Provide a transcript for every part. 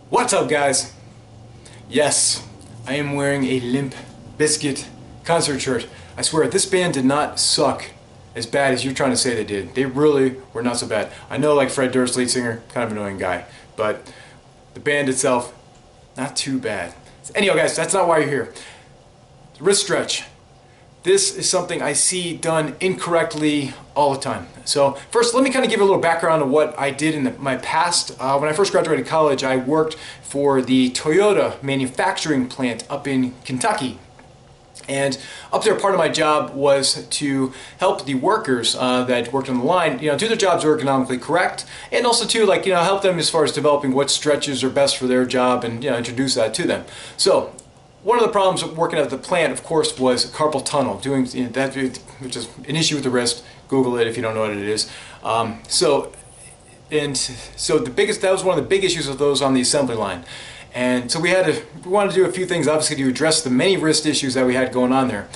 What's up, guys? Yes, I am wearing a Limp Bizkit concert shirt. I swear, this band did not suck as bad as you're trying to say they did. They really were not so bad. I know, like, Fred Durst, lead singer, kind of an annoying guy, but the band itself, not too bad. Anyhow, guys, that's not why you're here. The wrist stretch. This is something I see done incorrectly all the time. So first, let me kind of give you a little background of what I did in my past. When I first graduated college, I worked for the Toyota manufacturing plant up in Kentucky. And up there, part of my job was to help the workers that worked on the line, do their jobs ergonomically correct, and also to, help them as far as developing what stretches are best for their job and, introduce that to them. So one of the problems of working at the plant, of course, was carpal tunnel, doing that, which is an issue with the wrist. Google it if you don't know what it is. So that was one of the big issues of those on the assembly line. And so we wanted to do a few things, obviously, to address the many wrist issues that we had going on there.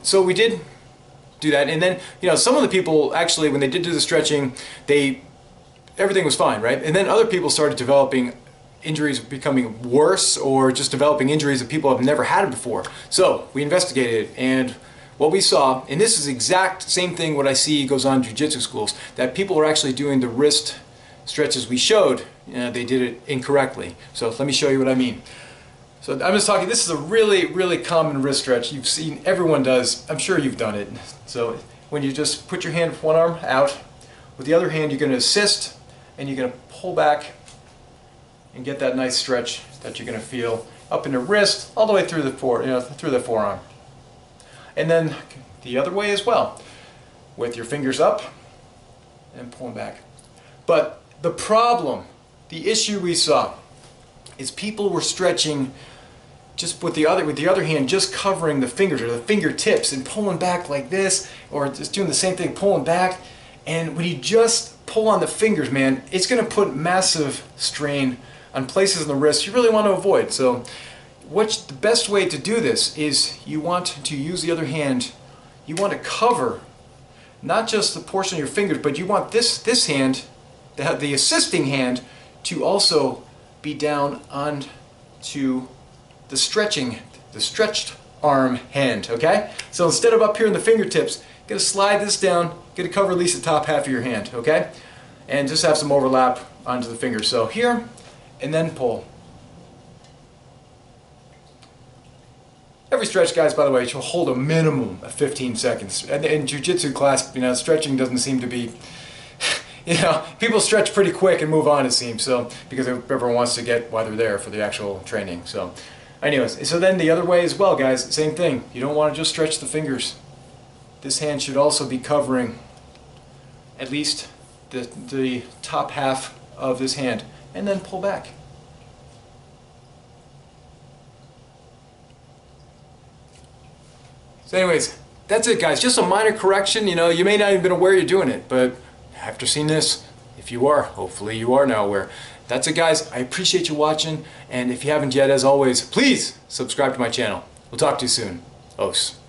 So we did do that, and then some of the people actually, when they did do the stretching, everything was fine, right? And then other people started developing injuries, becoming worse, or just developing injuries that people have never had before. So we investigated, and what we saw, and this is exact same thing what I see goes on in jiu-jitsu schools, that people are actually doing the wrist stretches we showed. They did it incorrectly. So let me show you what I mean. So I'm just talking, this is a really, really common wrist stretch. You've seen, everyone does. I'm sure you've done it. So when you just put your hand with one arm out, with the other hand you're going to assist, and you're going to pull back and get that nice stretch that you're going to feel up in the wrist, all the way through the forearm. And then the other way as well, with your fingers up and pulling back. But the problem, the issue we saw, is people were stretching just with the other hand, just covering the fingers or the fingertips and pulling back like this, or just doing the same thing, pulling back. And when you just pull on the fingers, man, it's going to put massive strain on places in the wrist you really want to avoid. So the best way to do this is you want to use the other hand. You want to cover not just the portion of your fingers, but you want this hand, the assisting hand, to also be down onto the stretched arm hand, okay? So instead of up here in the fingertips, you're going to slide this down, going to cover at least the top half of your hand, okay? And just have some overlap onto the fingers. So here, and then pull. Every stretch, guys, by the way, should hold a minimum of 15 seconds. And in jiu-jitsu class, stretching doesn't seem to be, people stretch pretty quick and move on, it seems, so, because everyone wants to get while they're there for the actual training. So anyways, so then the other way as well, guys, same thing. You don't want to just stretch the fingers. This hand should also be covering at least the top half of this hand, and then pull back. So anyways, that's it, guys. Just a minor correction. You may not even been aware you're doing it, but after seeing this, if you are, hopefully you are now aware. That's it, guys. I appreciate you watching, and if you haven't yet, as always, please subscribe to my channel. We'll talk to you soon. Os.